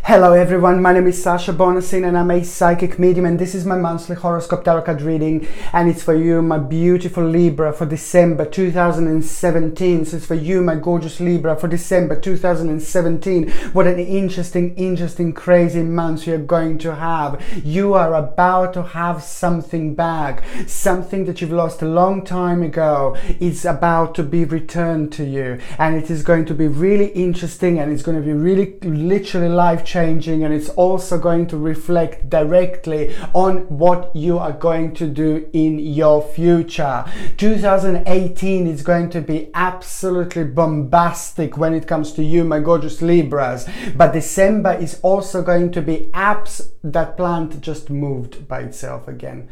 Hello everyone, my name is Sasha Bonasin and I'm a psychic medium, and this is my monthly horoscope tarot card reading, and it's for you, my beautiful Libra, for December 2017. So it's for you, my gorgeous Libra, for December 2017. What an interesting, crazy month you're going to have. You are about to have something back. Something that you've lost a long time ago is about to be returned to you, and it is going to be really interesting, and it's going to be really literally life-changing, and it's also going to reflect directly on what you are going to do in your future. 2018 is going to be absolutely bombastic when it comes to you, my gorgeous Libras, but December is also going to be that plant just moved by itself again.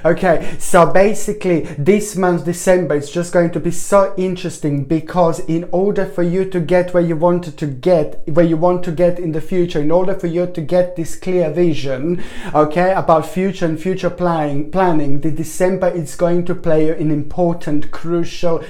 Okay, so basically this month, December, is just going to be so interesting, because in order for you to get where you want to get in the future, in order for you to get this clear vision, okay, about future and future planning, the December is going to play an important, crucial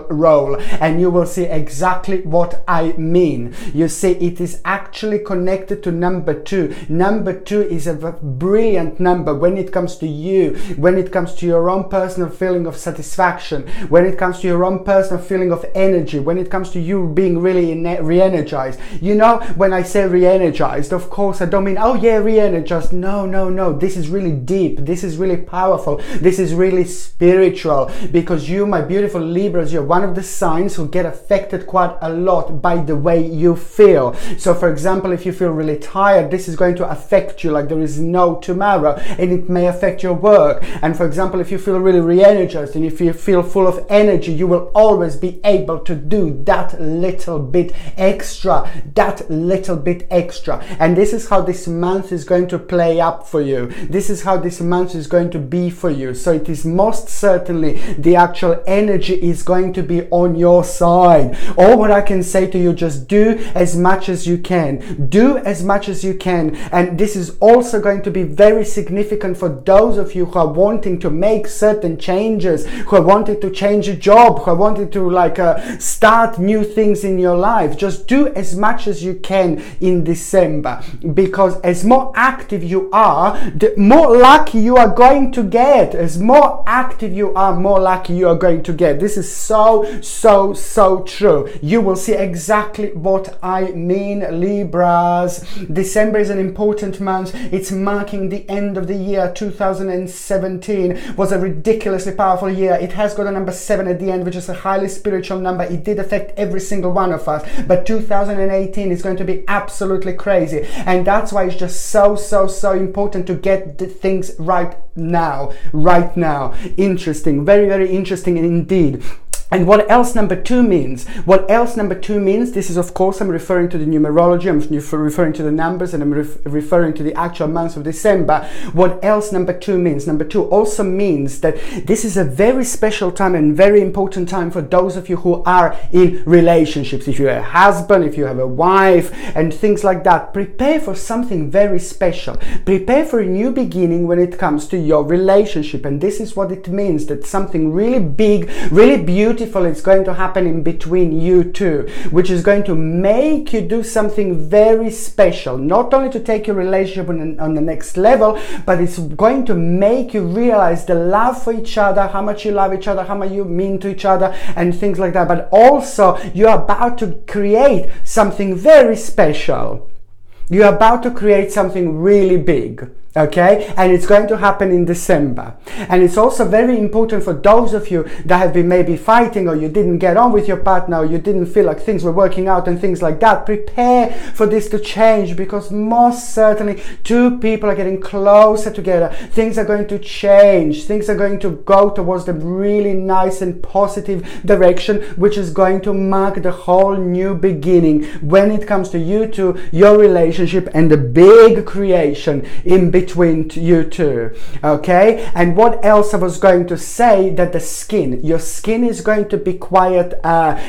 role, and you will see exactly what I mean. You see, it is actually connected to number 2. Number 2 is a brilliant number when it comes to you, when it comes to your own personal feeling of satisfaction, when it comes to your own personal feeling of energy, when it comes to you being really re-energized. You know, when I say re-energized, of course I don't mean, oh yeah, re-energized. No, this is really deep, this is really powerful, this is really spiritual, because you, my beautiful Libras, you're one of the signs who get affected quite a lot by the way you feel. So for example, if you feel really tired, this is going to affect you like there is no tomorrow, and it may affect your work. And for example, if you feel really re-energized and if you feel full of energy, you will always be able to do that little bit extra. And this is how this month is going to play up for you. This is how this month is going to be for you. So it is most certainly the actual energy is going to be on your side. All what I can say to you, just do as much as you can. Do as much as you can. And this is also going to be very significant for those of you who are wanting to make certain changes, who are wanting to change a job, who are wanting to start new things in your life. Just do as much as you can in December, because as more active you are, the more lucky you are going to get. As more active you are, more lucky you are going to get. This is so true. You will see exactly what I mean, Libras. December is an important month. It's marking the end of the year. 2017 was a ridiculously powerful year. It has got a number 7 at the end, which is a highly spiritual number. It did affect every single one of us, but 2018 is going to be absolutely crazy, and that's why it's just so important to get the things right now. Interesting, very interesting indeed. And what else number 2 means? This is, of course, I'm referring to the numerology, I'm referring to the numbers, and I'm referring to the actual month of December. What else number 2 means? Number 2 also means that this is a very special time and very important time for those of you who are in relationships. If you're a husband, if you have a wife, and things like that, prepare for something very special. Prepare for a new beginning when it comes to your relationship. And this is what it means, that something really big, really beautiful, it's going to happen in between you two, which is going to make you do something very special, not only to take your relationship on the next level, but it's going to make you realize the love for each other, how much you love each other, how much you mean to each other, and things like that. But also, you're about to create something very special. You're about to create something really big. Okay, and it's going to happen in December. And it's also very important for those of you that have been maybe fighting, or you didn't get on with your partner, or you didn't feel like things were working out and things like that. Prepare for this to change, because most certainly 2 people are getting closer together. Things are going to change. Things are going to go towards the really nice and positive direction, which is going to mark the whole new beginning when it comes to you two, your relationship, and the big creation in between between you two. Okay, and what else I was going to say, that the skin, your skin is going to be quite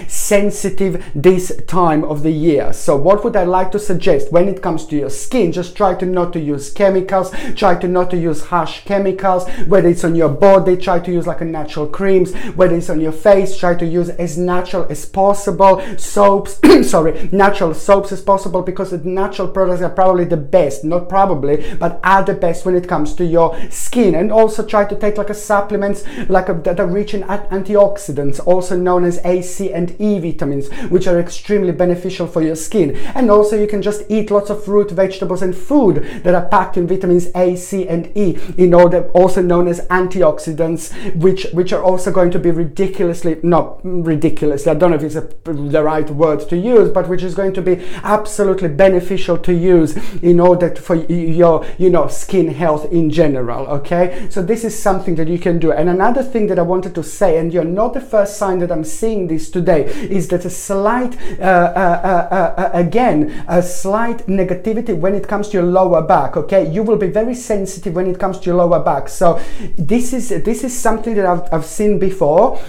sensitive this time of the year. So what would I like to suggest when it comes to your skin? Just try to not to use chemicals, try to not to use harsh chemicals, whether it's on your body, try to use like a natural creams, whether it's on your face, try to use as natural as possible soaps, sorry, natural soaps as possible, because the natural products are probably the best, not probably, but are the best when it comes to your skin. And also try to take like a supplements that are rich in antioxidants, also known as A, C and E vitamins, which are extremely beneficial for your skin. And also you can just eat lots of fruit, vegetables and food that are packed in vitamins A, C and E, in order, also known as antioxidants, which are also going to be ridiculously, I don't know if it's the right word to use, but which is going to be absolutely beneficial to use in order for your, skin health in general. Okay, so this is something that you can do. And another thing that I wanted to say, and you're not the first sign that I'm seeing this today, is that a slight slight negativity when it comes to your lower back. Okay, you will be very sensitive when it comes to your lower back. So this is something that I've seen before.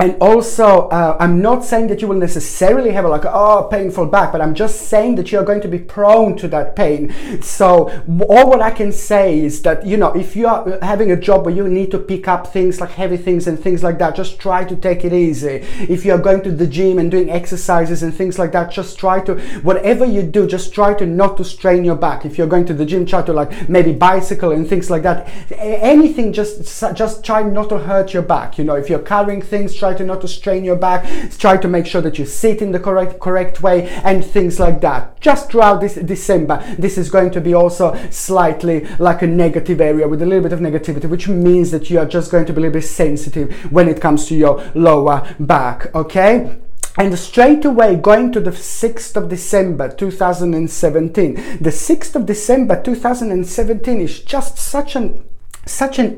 And also, I'm not saying that you will necessarily have a painful back, but I'm just saying that you're going to be prone to that pain. So all what I can say is that, if you are having a job where you need to pick up things like heavy things and things like that, just try to take it easy. If you are going to the gym and doing exercises and things like that, just try to, whatever you do, just try to not to strain your back. If you're going to the gym, try to maybe bicycle and things like that. Anything, just try not to hurt your back. If you're carrying things, try to not to strain your back, try to make sure that you sit in the correct way and things like that. Just throughout this December, this is going to be also slightly like a negative area with a little bit of negativity, which means that you are just going to be a little bit sensitive when it comes to your lower back. Okay, and straight away going to the 6th of December 2017. The 6th of December 2017 is just such an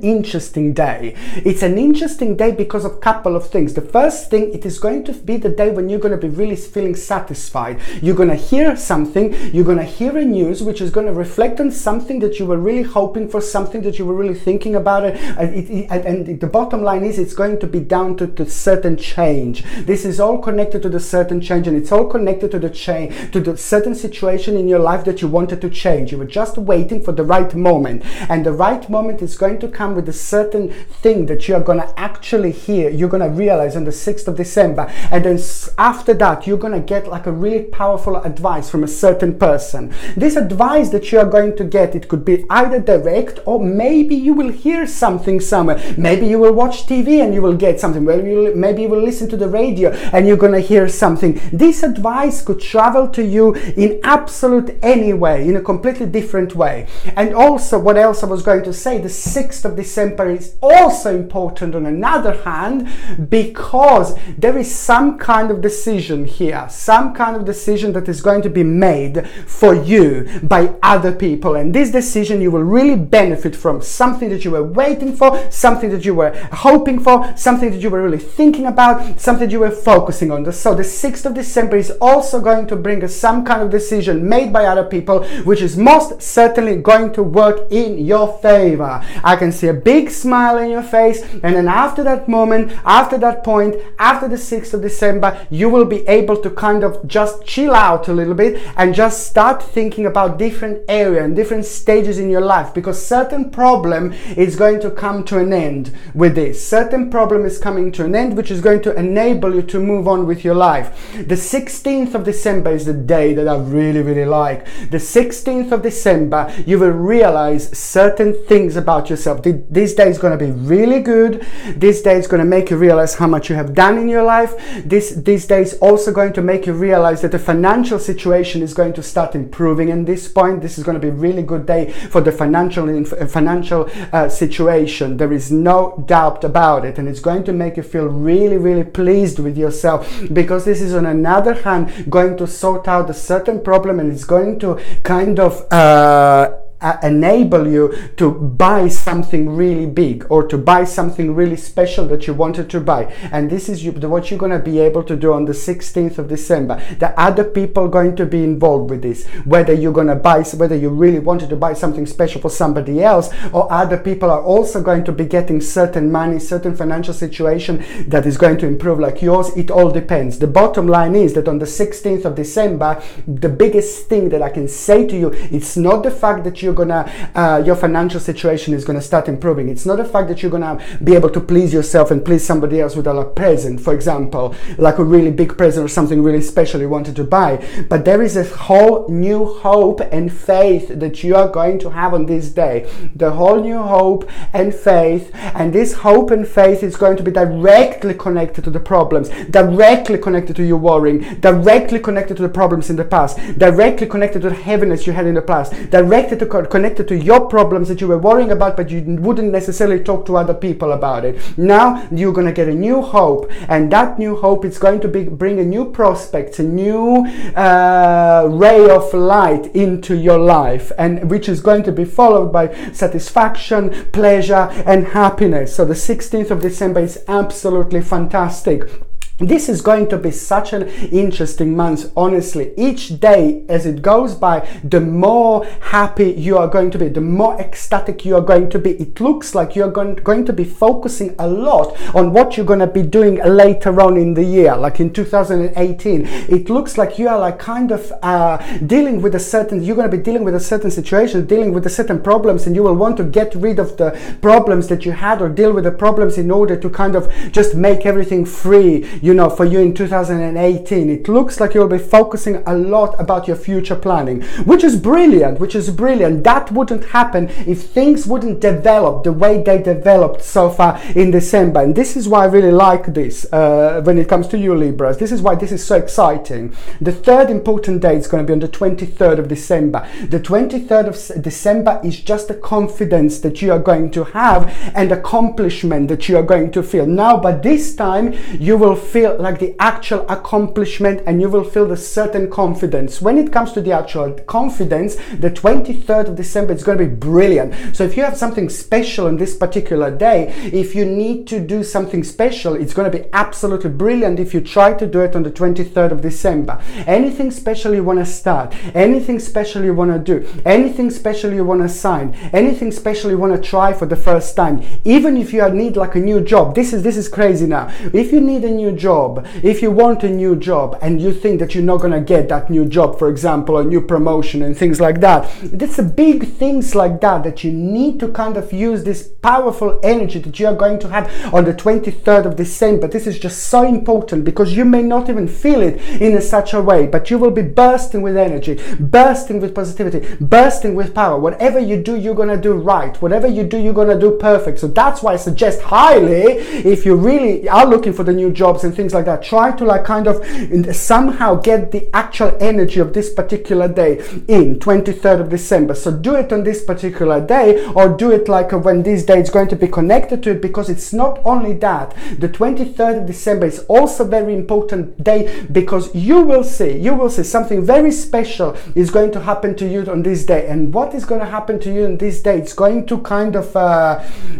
interesting day. It's an interesting day because of a couple of things. The first thing, it is going to be the day when you're going to be really feeling satisfied. You're going to hear something, you're going to hear a news which is going to reflect on something that you were really hoping for, something that you were really thinking about it. And the bottom line is, it's going to be down to certain change. This is all connected to the certain change, and it's all connected to the change, to the certain situation in your life that you wanted to change. You were just waiting for the right moment, and the right moment is going to come with a certain thing that you are going to actually hear, you're going to realize on the 6th of December. And then after that, you're going to get like a really powerful advice from a certain person. This advice that you are going to get, it could be either direct, or maybe you will hear something somewhere. Maybe you will watch TV and you will get something. Maybe you will listen to the radio and you're going to hear something. This advice could travel to you in absolute any way, in a completely different way. And also, what else I was going to say, the 6th of December is also important on another hand, because there is some kind of decision here, some kind of decision that is going to be made for you by other people. And this decision you will really benefit from, something that you were waiting for, something that you were hoping for, something that you were really thinking about, something you were focusing on. So the 6th of December is also going to bring us some kind of decision made by other people, which is most certainly going to work in your favor. I can see a big smile in your face, and then after that moment, after that point, after the 6th of December, you will be able to kind of just chill out a little bit and just start thinking about different areas and different stages in your life, because certain problem is going to come to an end with this. Certain problem is coming to an end, which is going to enable you to move on with your life. The 16th of December is the day that I really, really like. The 16th of December, you will realize certain things about yourself. This day is going to be really good. This day is going to make you realize how much you have done in your life. This day is also going to make you realize that the financial situation is going to start improving. And this point, this is going to be a really good day for the financial situation. There is no doubt about it, and it's going to make you feel really, really pleased with yourself, because this is on another hand going to sort out a certain problem, and it's going to kind of enable you to buy something really big or to buy something really special that you wanted to buy. And this is what you're going to be able to do on the 16th of December. The other people are going to be involved with this, whether you're going to buy, whether you really wanted to buy something special for somebody else, or other people are also going to be getting certain money, certain financial situation that is going to improve like yours. It all depends. The bottom line is that on the 16th of December, the biggest thing that I can say to you, it's not the fact that you're gonna your financial situation is gonna start improving. It's not the fact that you're gonna be able to please yourself and please somebody else with a present, for example, like a really big present or something really special you wanted to buy. But there is a whole new hope and faith that you are going to have on this day. The whole new hope and faith, and this hope and faith is going to be directly connected to the problems, directly connected to your worrying, directly connected to the problems in the past, directly connected to the heaviness you had in the past, directly connected to your problems that you were worrying about but you wouldn't necessarily talk to other people about it. Now you're going to get a new hope, and that new hope is going to bring a new prospect, a new ray of light into your life, and which is going to be followed by satisfaction, pleasure and happiness. So the 16th of December is absolutely fantastic. This is going to be such an interesting month, honestly. Each day as it goes by, the more happy you are going to be, the more ecstatic you are going to be. It looks like you're going to be focusing a lot on what you're going to be doing later on in the year, like in 2018. It looks like you are like kind of dealing with a certain, you're going to be dealing with a certain situation, dealing with a certain problems, and you will want to get rid of the problems that you had or deal with the problems in order to kind of just make everything free. You know, for you in 2018, it looks like you'll be focusing a lot about your future planning, which is brilliant, That wouldn't happen if things wouldn't develop the way they developed so far in December. And this is why I really like this when it comes to you, Libras. This is why this is so exciting. The third important day is going to be on the 23rd of December. The 23rd of December is just the confidence that you are going to have and accomplishment that you are going to feel. Now, but this time you will feel like the actual accomplishment, and you will feel the certain confidence. When it comes to the actual confidence, the 23rd of December is going to be brilliant. So if you have something special on this particular day, if you need to do something special, it's going to be absolutely brilliant if you try to do it on the 23rd of December. Anything special you want to start, anything special you want to do, anything special you want to sign, anything special you want to try for the first time, even if you need like a new job. This is crazy now. If you need a new job, if you want a new job and you think that you're not going to get that new job, for example, a new promotion and things like that, that's a big things like that you need to kind of use this powerful energy that you are going to have on the 23rd of December. This is just so important because you may not even feel it in such a way, but you will be bursting with energy, bursting with positivity, bursting with power. Whatever you do, you're going to do right. Whatever you do, you're going to do perfect. So that's why I suggest highly, if you really are looking for the new jobs and things like that, try to like kind of somehow get the actual energy of this particular day in 23rd of December. So do it on this particular day, or do it like when this day is going to be connected to it, because it's not only that. The 23rd of December is also a very important day because you will see something very special is going to happen to you on this day. And what is going to happen to you on this day, it's going to kind of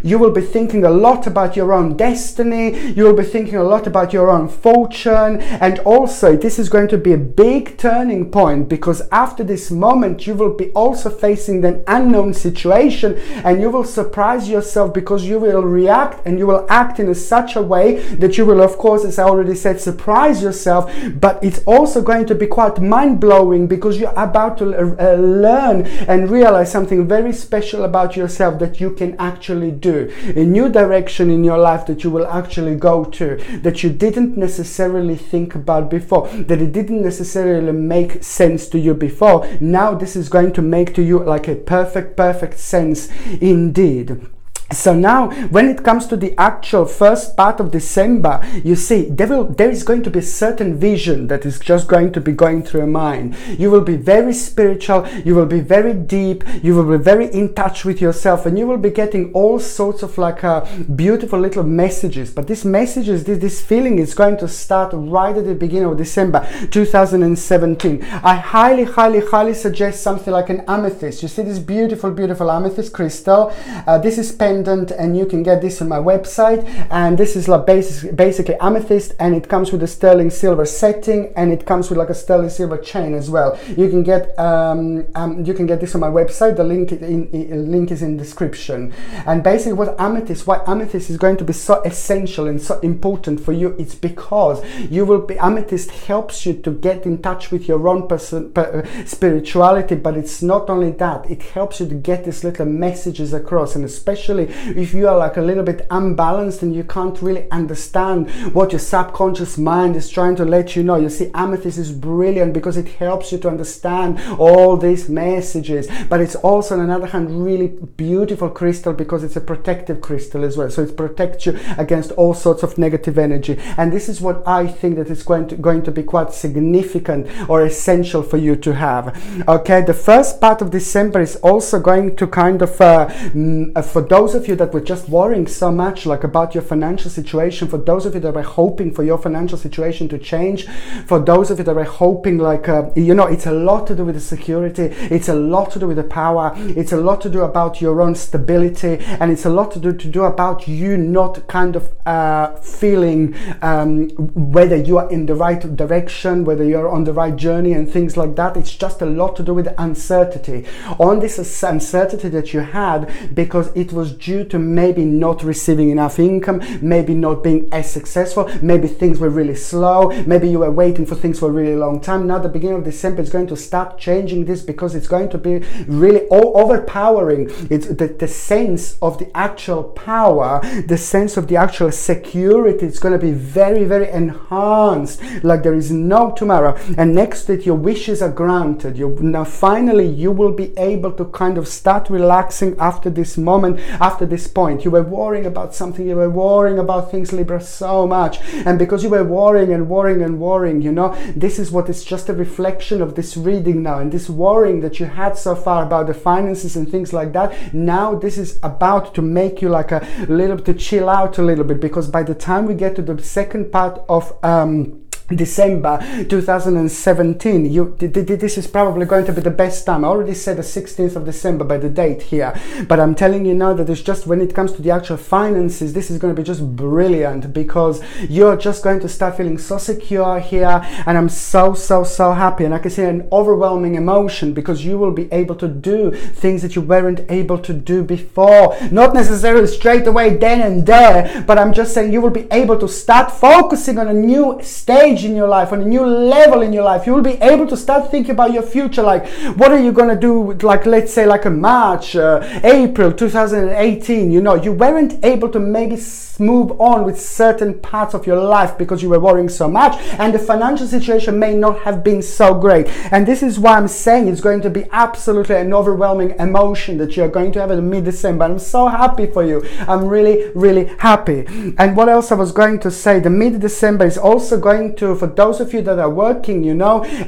you will be thinking a lot about your own destiny, you will be thinking a lot about your own fortune, and also this is going to be a big turning point because after this moment you will be also facing an unknown situation, and you will surprise yourself because you will react and you will act in such a way that you will, of course, as I already said, surprise yourself, but it's also going to be quite mind-blowing because you're about to learn and realize something very special about yourself that you can actually do, a new direction in your life that you will actually go to, that you didn't necessarily think about before, that it didn't necessarily make sense to you before. Now this is going to make to you like a perfect sense indeed. So now, when it comes to the actual first part of December, you see, there is going to be a certain vision that is just going to be going through your mind. You will be very spiritual, you will be very deep, you will be very in touch with yourself, and you will be getting all sorts of like beautiful little messages. But these messages, this feeling is going to start right at the beginning of December 2017. I highly suggest something like an amethyst. You see this beautiful amethyst crystal. This is pendant, and you can get this on my website, and this is like basically amethyst, and it comes with a sterling silver setting, and it comes with like a sterling silver chain as well. You can get this on my website. The link is in description. And basically why amethyst is going to be so essential and so important for you, it's because amethyst helps you to get in touch with your own spirituality. But it's not only that, it helps you to get these little messages across, and especially if you are like a little bit unbalanced and you can't really understand what your subconscious mind is trying to let you know. You see, amethyst is brilliant because it helps you to understand all these messages. But it's also, on the other hand, really beautiful crystal because it's a protective crystal as well. So it protects you against all sorts of negative energy. And this is what I think that is going to be quite significant or essential for you to have. Okay, the first part of December is also going to kind of, for those of you that were just worrying so much like about your financial situation, for those of you that were hoping for your financial situation to change, for those of you that were hoping like it's a lot to do with the security, it's a lot to do with the power, it's a lot to do about your own stability, and it's a lot to do about you not kind of feeling whether you are in the right direction, whether you're on the right journey and things like that. It's just a lot to do with uncertainty, on this uncertainty that you had because it was due to maybe not receiving enough income, maybe not being as successful, maybe things were really slow, maybe you were waiting for things for a really long time. Now the beginning of December is going to start changing this because it's going to be really overpowering. It's the sense of the actual power, the sense of the actual security. It's going to be very enhanced, like there is no tomorrow. And next to it, your wishes are granted. Now finally you will be able to kind of start relaxing after this moment, after this point. You were worrying about something, you were worrying about things, Libra, so much, and because you were worrying, this is what is just a reflection of this reading now, and this worrying that you had so far about the finances and things like that. Now this is about to make you like a little bit to chill out a little bit, because by the time we get to the second part of December 2017, this is probably going to be the best time. I already said the 16th of December by the date here, but I'm telling you now that it's just, when it comes to the actual finances, this is going to be just brilliant, because you're just going to start feeling so secure here, and I'm so happy, and I can see an overwhelming emotion because you will be able to do things that you weren't able to do before, not necessarily straight away then and there, but I'm just saying you will be able to start focusing on a new stage in your life, on a new level in your life. You will be able to start thinking about your future, like what are you going to do with, like, let's say like a March, April 2018, you weren't able to maybe move on with certain parts of your life because you were worrying so much, and the financial situation may not have been so great. And this is why I'm saying it's going to be absolutely an overwhelming emotion that you're going to have in mid-December. I'm so happy for you. I'm really happy. And what else I was going to say, the mid-December is also going to, for those of you that are working,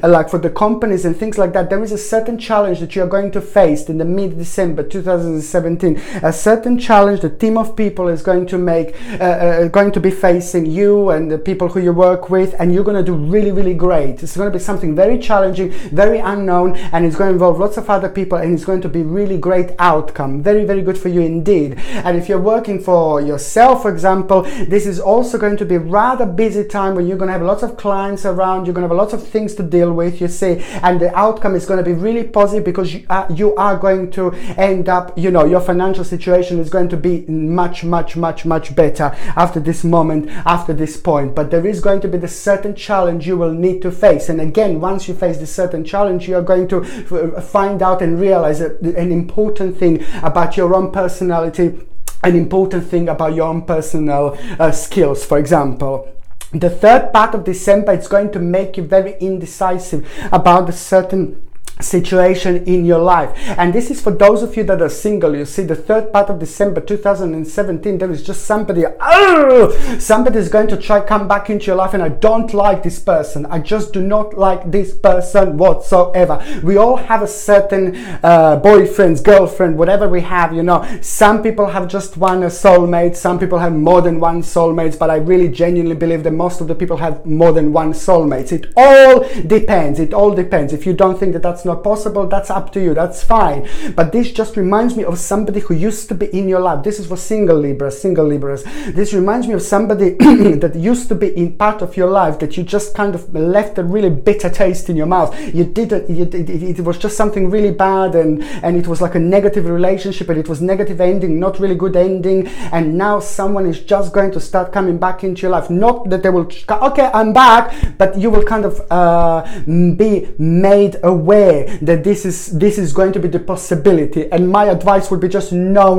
like for the companies and things like that, there is a certain challenge that you're going to face in the mid-December 2017. A certain challenge the team of people is going to make, going to be facing you and the people who you work with, and you're going to do really great. It's going to be something very challenging, very unknown, and it's going to involve lots of other people, and it's going to be really great outcome. Very good for you indeed. And if you're working for yourself, for example, this is also going to be rather busy time when you're going to have lots of clients around, you're going to have lots of things to deal with, you see, and the outcome is going to be really positive because you are going to end up, your financial situation is going to be much better after this moment, after this point. But there is going to be the certain challenge you will need to face, and again, once you face this certain challenge, you are going to find out and realize an important thing about your own personality, an important thing about your own personal skills, for example. The third part of December, it's going to make you very indecisive about the certain situation in your life. And this is for those of you that are single. You see, the third part of December 2017, there is just somebody is going to try come back into your life, and I don't like this person. I just do not like this person whatsoever. We all have a certain boyfriends, girlfriend, whatever we have, you know. Some people have just one soulmate, some people have more than one soulmates, but I really genuinely believe that most of the people have more than one soulmates. It all depends. It all depends. If you don't think that that's not possible, that's up to you, that's fine. But this just reminds me of somebody who used to be in your life. This is for single Libras. This reminds me of somebody that used to be in part of your life, that you just kind of left a really bitter taste in your mouth. It was just something really bad, and it was like a negative relationship, and it was negative ending, not really good ending, and now someone is just going to start coming back into your life. Not that they will, okay, I'm back, but you will kind of be made aware that this is going to be the possibility. And my advice would be just no.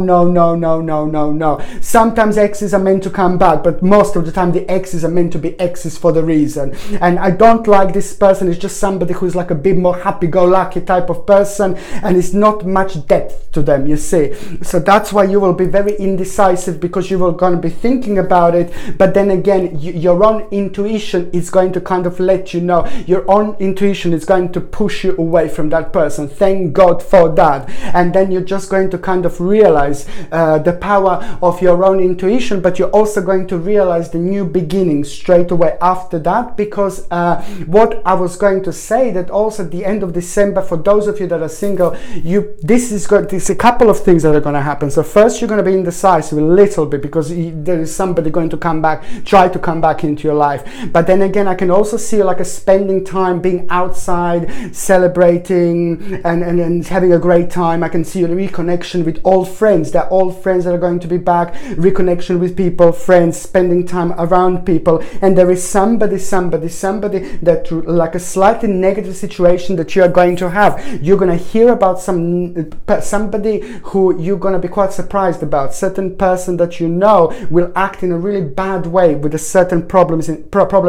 Sometimes exes are meant to come back, but most of the time the exes are meant to be exes for the reason. And I don't like this person. It's just somebody who's like a bit more happy-go-lucky type of person, and it's not much depth to them, you see. So that's why you will be very indecisive, because you will going to be thinking about it, but then again, your own intuition is going to kind of let you know. Your own intuition is going to push you away from that person. Thank God for that. And then you're just going to kind of realize the power of your own intuition, but you're also going to realize the new beginning straight away after that. Because what I was going to say, that also at the end of December, for those of you that are single, there's a couple of things that are going to happen. So first, you're going to be indecisive a little bit, because there is somebody going to try to come back into your life. But then again, I can also see you like a spending time being outside, celebrating and having a great time. I can see a reconnection with old friends. They're old friends that are going to be back, reconnection with people, friends, spending time around people. And there is somebody that, like a slightly negative situation that you are going to have. You're going to hear about somebody who you're going to be quite surprised about. Certain person that you know will act in a really bad way with a certain problem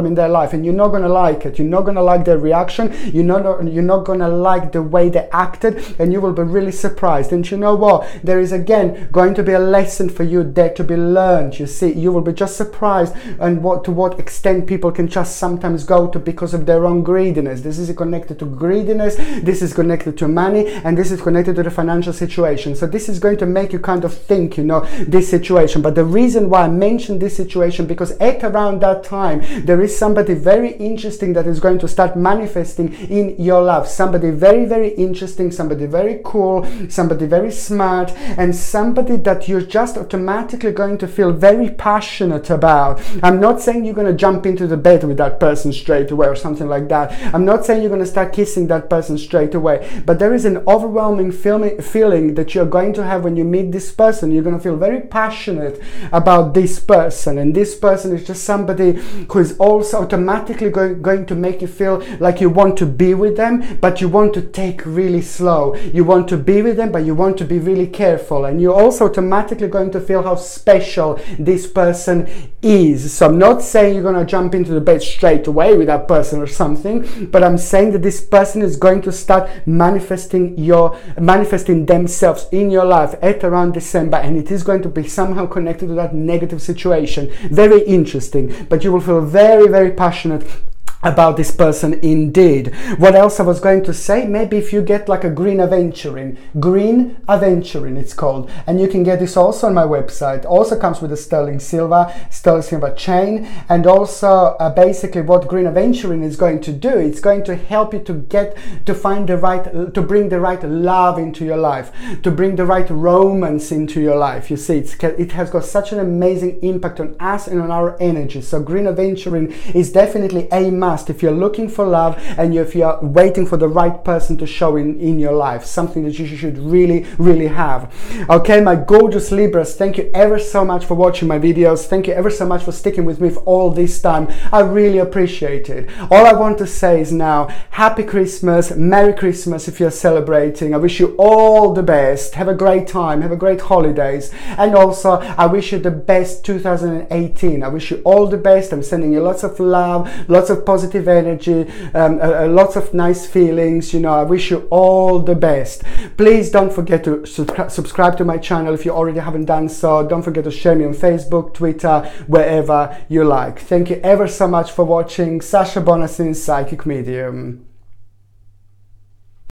in their life, and you're not going to like it. You're not going to like their reaction. You're not going to like the way they acted, and you will be really surprised. And you know what? There is again going to be a lesson for you there to be learned. You see, you will be just surprised and to what extent people can just sometimes go to because of their own greediness. This is connected to greediness, this is connected to money, and this is connected to the financial situation. So this is going to make you kind of think, you know, this situation. But the reason why I mentioned this situation, because at around that time there is somebody very interesting that is going to start manifesting in your life. Somebody very, very interesting, somebody very cool, somebody very smart, and somebody that you're just automatically going to feel very passionate about. I'm not saying you're going to jump into the bed with that person straight away or something like that. I'm not saying you're going to start kissing that person straight away, but there is an overwhelming feeling that you're going to have when you meet this person. You're going to feel very passionate about this person, and this person is just somebody who is also automatically going to make you feel like you want to be with them, but you want to take really slow. You want to be with them, but you want to be really careful, and you're also automatically going to feel how special this person is. So I'm not saying you're going to jump into the bed straight away with that person or something, but I'm saying that this person is going to start manifesting themselves in your life at around December, and it is going to be somehow connected to that negative situation. Very interesting, but you will feel very, very passionate about this person indeed. What else I was going to say, maybe if you get like a green aventurine it's called, and you can get this also on my website. Also comes with a sterling silver chain, and also basically what green aventurine is going to do, it's going to help you to bring the right love into your life, to bring the right romance into your life. You see, it has got such an amazing impact on us and on our energy. So green aventurine is definitely a must if you're looking for love and if you're waiting for the right person to show in your life, something that you should really, really have. Okay, my gorgeous Libras, thank you ever so much for watching my videos. Thank you ever so much for sticking with me for all this time. I really appreciate it. All I want to say is now, Happy Christmas, Merry Christmas if you're celebrating. I wish you all the best. Have a great time, have a great holidays, and also I wish you the best 2018. I wish you all the best. I'm sending you lots of love, lots of positivity, positive energy, lots of nice feelings. You know, I wish you all the best. Please don't forget to subscribe to my channel if you already haven't done so. Don't forget to share me on Facebook, Twitter, wherever you like. Thank you ever so much for watching. Sasha Bonasin, Psychic Medium.